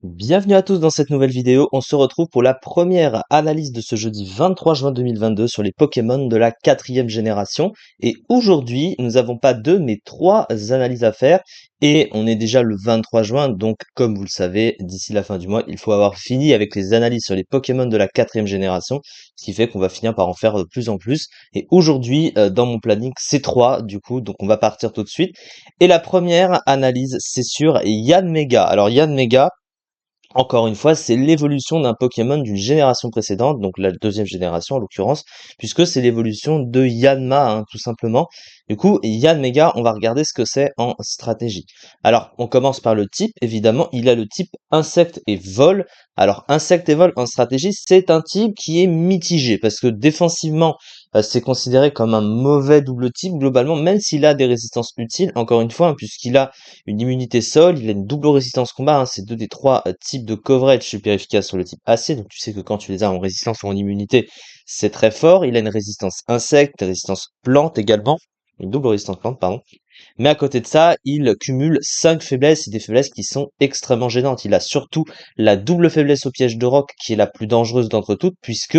Bienvenue à tous dans cette nouvelle vidéo. On se retrouve pour la première analyse de ce jeudi 23 juin 2022 sur les Pokémon de la 4e génération. Et aujourd'hui, nous n'avons pas deux, mais trois analyses à faire. Et on est déjà le 23 juin, donc comme vous le savez, d'ici la fin du mois, il faut avoir fini avec les analyses sur les Pokémon de la 4e génération, ce qui fait qu'on va finir par en faire de plus en plus. Et aujourd'hui, dans mon planning, c'est trois, du coup, donc on va partir tout de suite. Et la première analyse, c'est sur Yanmega. Alors Yanmega, encore une fois, c'est l'évolution d'un Pokémon d'une génération précédente, donc la deuxième génération en l'occurrence, puisque c'est l'évolution de Yanma, hein, tout simplement. Du coup, Yanmega, on va regarder ce que c'est en stratégie. Alors, on commence par le type, évidemment, il a le type insecte et vol. Alors, insecte et vol en stratégie, c'est un type qui est mitigé, parce que défensivement, c'est considéré comme un mauvais double type, globalement, même s'il a des résistances utiles, encore une fois, hein, puisqu'il a une immunité sol, il a une double résistance combat, hein, c'est deux des trois types de coverage super efficaces sur le type acier, donc tu sais que quand tu les as en résistance ou en immunité, c'est très fort. Il a une résistance insecte, résistance plante également, une double résistance plante, pardon. Mais à côté de ça, il cumule 5 faiblesses et des faiblesses qui sont extrêmement gênantes. Il a surtout la double faiblesse au piège de roc, qui est la plus dangereuse d'entre toutes, puisque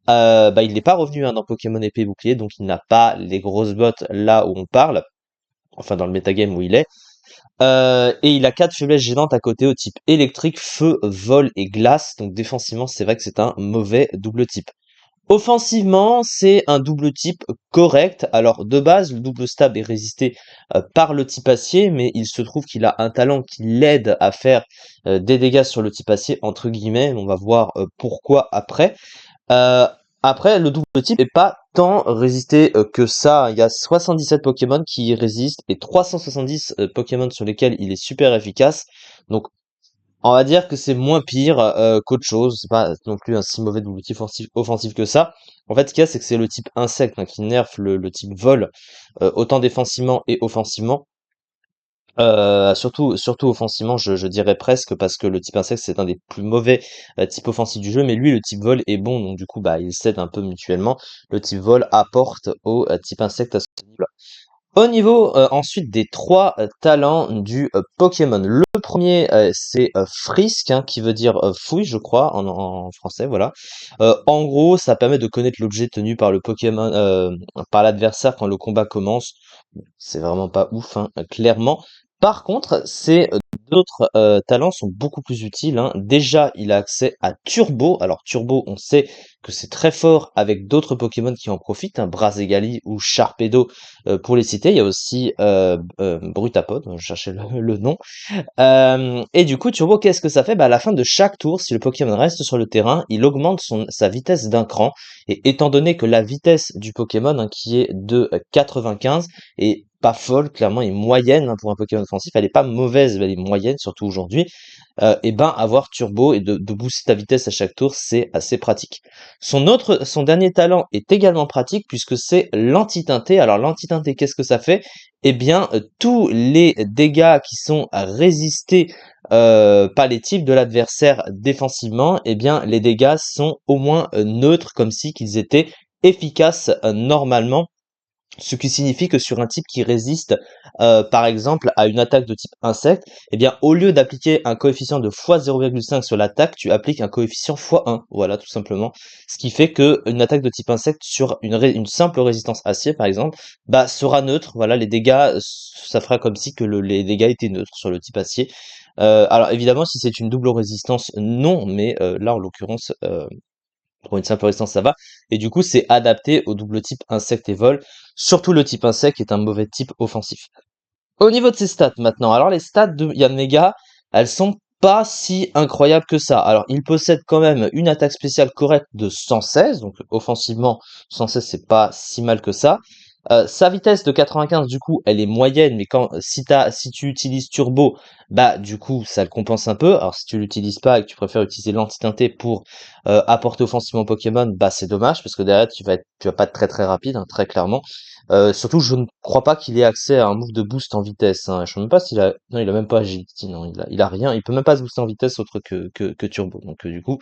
il n'est pas revenu, hein, dans Pokémon épée et bouclier, donc il n'a pas les grosses bottes là où on parle, enfin dans le metagame où il est. Et il a 4 faiblesses gênantes à côté au type électrique, feu, vol et glace. Donc défensivement, c'est vrai que c'est un mauvais double type. Offensivement, c'est un double type correct. Alors de base, le double stab est résisté par le type acier, mais il se trouve qu'il a un talent qui l'aide à faire des dégâts sur le type acier, entre guillemets. On va voir pourquoi après. Heu, Après, le double type est pas tant résisté, que ça. Il y a 77 Pokémon qui y résistent et 370 Pokémon sur lesquels il est super efficace. Donc, on va dire que c'est moins pire, qu'autre chose. C'est pas non plus un si mauvais double type offensif que ça. En fait, ce qu'il y a, c'est que c'est le type insecte, hein, qui nerf le type vol, autant défensivement et offensivement. Surtout offensivement, je dirais presque, parce que le type insecte, c'est un des plus mauvais types offensifs du jeu, mais lui, le type vol est bon, donc du coup, bah, ils s'aident un peu mutuellement. Le type vol apporte au type insecte à ce niveau-là. Au niveau ensuite des trois talents du Pokémon. Le premier, c'est Frisk, hein, qui veut dire fouille, je crois, en français, voilà. En gros, ça permet de connaître l'objet tenu par le Pokémon, par l'adversaire quand le combat commence. C'est vraiment pas ouf, hein, clairement. Par contre, ces d'autres talents sont beaucoup plus utiles, hein. Déjà, il a accès à Turbo. Alors Turbo, on sait que c'est très fort avec d'autres Pokémon qui en profitent, hein, Brazegali ou Sharpedo, pour les citer. Il y a aussi Brutapod, je cherchais le nom. Et du coup, Turbo, qu'est-ce que ça fait? Bah, à la fin de chaque tour, si le Pokémon reste sur le terrain, il augmente sa vitesse d'un cran. Et étant donné que la vitesse du Pokémon, hein, qui est de 95, est pas folle, clairement, est moyenne, hein, pour un Pokémon offensif, elle est pas mauvaise, mais elle est moyenne, surtout aujourd'hui. Et ben avoir Turbo et de booster ta vitesse à chaque tour, c'est assez pratique. Son dernier talent est également pratique puisque c'est l'anti-teinté. Alors l'anti-teinté, qu'est-ce que ça fait? Eh bien, tous les dégâts qui sont résistés par les types de l'adversaire défensivement, eh bien les dégâts sont au moins neutres, comme si qu'ils étaient efficaces normalement. Ce qui signifie que sur un type qui résiste, par exemple, à une attaque de type insecte, eh bien, au lieu d'appliquer un coefficient de fois 0,5 sur l'attaque, tu appliques un coefficient fois 1. Voilà, tout simplement. Ce qui fait que une attaque de type insecte sur une simple résistance acier, par exemple, bah, sera neutre. Voilà, les dégâts, ça fera comme si que les dégâts étaient neutres sur le type acier. Alors évidemment, si c'est une double résistance, non, mais là, en l'occurrence, pour une simple résistance, ça va. Et du coup, c'est adapté au double type insecte et vol. Surtout le type insecte est un mauvais type offensif. Au niveau de ses stats maintenant, alors les stats de Yanmega, elles sont pas si incroyables que ça. Alors il possède quand même une attaque spéciale correcte de 116, donc offensivement 116 c'est pas si mal que ça. Sa vitesse de 95 du coup elle est moyenne, mais si tu utilises turbo, bah du coup ça le compense un peu. Alors si tu l'utilises pas et que tu préfères utiliser l'anti-teinté pour apporter offensivement au Pokémon, bah c'est dommage parce que derrière tu vas pas être très très rapide, hein, très clairement. Surtout, je ne crois pas qu'il ait accès à un move de boost en vitesse, hein. Je sais même pas s'il a, non, il a même pas agility, non, il a rien. Il peut même pas se booster en vitesse autre que turbo. Donc, du coup,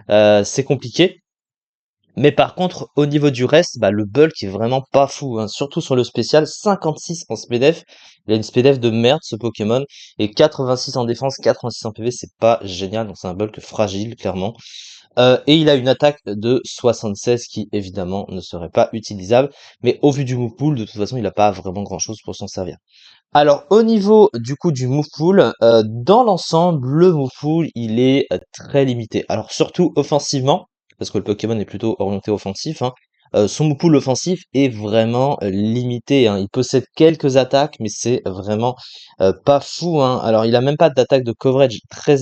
c'est compliqué. Mais par contre, au niveau du reste, bah, le bulk est vraiment pas fou, hein. Surtout sur le spécial, 56 en SPDF. Il a une SPDF de merde, ce Pokémon. Et 86 en défense, 86 en PV, c'est pas génial. Donc c'est un bulk fragile, clairement. Et il a une attaque de 76 qui, évidemment, ne serait pas utilisable. Mais au vu du move pool, de toute façon, il a pas vraiment grand-chose pour s'en servir. Alors, au niveau du coup du move pool, dans l'ensemble, le move pool, il est très limité. Alors, surtout offensivement, parce que le Pokémon est plutôt orienté offensif, hein, son move pool offensif est vraiment limité, hein. Il possède quelques attaques, mais c'est vraiment pas fou, hein. Alors, il a même pas d'attaque de coverage très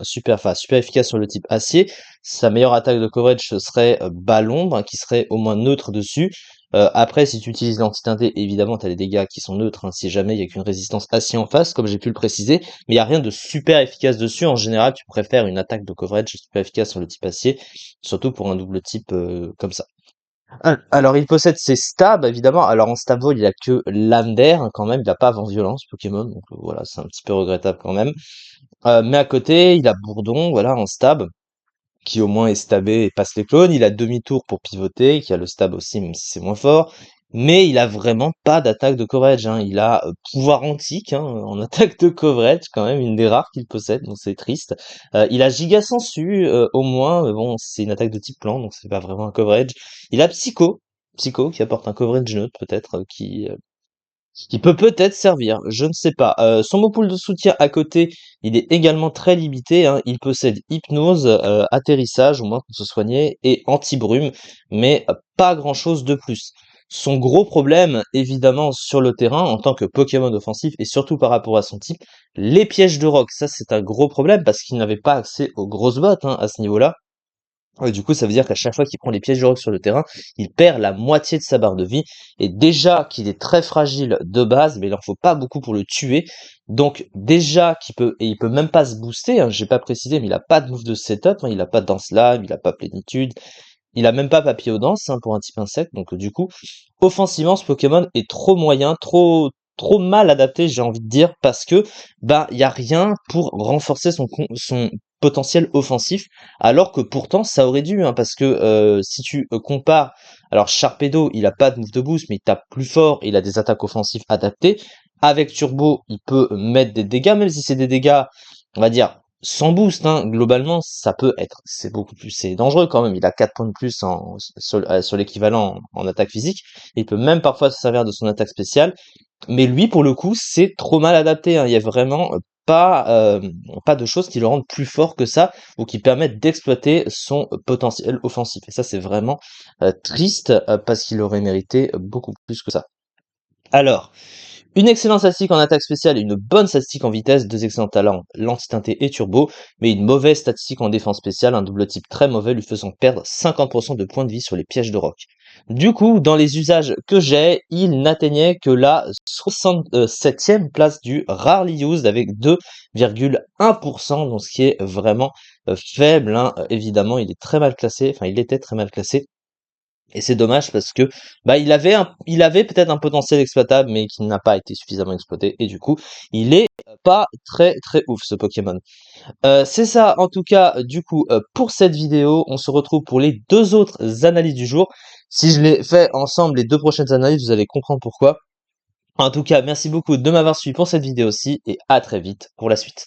super efficace sur le type acier. Sa meilleure attaque de coverage, ce serait Ballon, hein, qui serait au moins neutre dessus. Après, si tu utilises l'anti-teinté, évidemment, tu as les dégâts qui sont neutres, hein, si jamais il y a qu'une résistance acier en face, comme j'ai pu le préciser, mais il n'y a rien de super efficace dessus. En général, tu préfères une attaque de coverage super efficace sur le type acier, surtout pour un double type comme ça. Alors, il possède ses stabs, évidemment. Alors, en stab vol, il a que lame d'air, hein, quand même. Il n'a pas avant violence, Pokémon. Donc, voilà, c'est un petit peu regrettable quand même. Mais à côté, il a Bourdon, voilà, en stab qui au moins est stabé et passe les clones. Il a demi-tour pour pivoter, qui a le stab aussi, même si c'est moins fort. Mais il a vraiment pas d'attaque de coverage, hein. Il a pouvoir antique, hein, en attaque de coverage, quand même, une des rares qu'il possède, donc c'est triste. Il a giga sensu, au moins, mais bon, c'est une attaque de type plan, donc c'est pas vraiment un coverage. Il a Psycho, qui apporte un coverage neutre, peut-être, qui peut peut-être servir, je ne sais pas. Son mot pool de soutien à côté, il est également très limité, hein. Il possède hypnose, atterrissage, au moins pour se soigner, et anti-brume, mais pas grand-chose de plus. Son gros problème, évidemment, sur le terrain, en tant que Pokémon offensif, et surtout par rapport à son type, les pièges de roc. Ça, c'est un gros problème, parce qu'il n'avait pas accès aux grosses bottes, hein, à ce niveau-là. Ouais, du coup, ça veut dire qu'à chaque fois qu'il prend les pièges de rock sur le terrain, il perd la moitié de sa barre de vie. Et déjà qu'il est très fragile de base, mais il en faut pas beaucoup pour le tuer. Donc déjà il peut même pas se booster, hein, j'ai pas précisé, mais il a pas de move de setup, hein, il a pas de danse lame, il a pas plénitude, il a même pas papillodance, hein, pour un type insecte. Donc du coup, offensivement, ce Pokémon est trop moyen, trop mal adapté, j'ai envie de dire, parce que bah il y a rien pour renforcer son potentiel offensif, alors que pourtant ça aurait dû, hein, parce que si tu compares, alors Sharpedo, il a pas de move de boost, mais il tape plus fort, et il a des attaques offensives adaptées. Avec Turbo, il peut mettre des dégâts, même si c'est des dégâts, on va dire, sans boost, hein, globalement, ça peut être, c'est beaucoup plus, c'est dangereux quand même. Il a 4 points de plus sur l'équivalent en attaque physique. Il peut même parfois se servir de son attaque spéciale. Mais lui, pour le coup, c'est trop mal adapté, hein. Il y a vraiment pas de choses qui le rendent plus fort que ça ou qui permettent d'exploiter son potentiel offensif. Et ça, c'est vraiment triste parce qu'il aurait mérité beaucoup plus que ça. Alors, une excellente statistique en attaque spéciale et une bonne statistique en vitesse, deux excellents talents, l'anti-teinté et turbo, mais une mauvaise statistique en défense spéciale, un double type très mauvais lui faisant perdre 50% de points de vie sur les pièges de roc. Du coup, dans les usages que j'ai, il n'atteignait que la 67e place du rarely used avec 2,1%, donc ce qui est vraiment faible, hein. Évidemment, il est très mal classé, enfin il était très mal classé. Et c'est dommage parce que bah il avait peut-être un potentiel exploitable mais qui n'a pas été suffisamment exploité et du coup il est pas très ouf ce Pokémon. C'est ça en tout cas du coup pour cette vidéo. On se retrouve pour les deux autres analyses du jour. Si je les fais ensemble les deux prochaines analyses, vous allez comprendre pourquoi. En tout cas, merci beaucoup de m'avoir suivi pour cette vidéo aussi et à très vite pour la suite.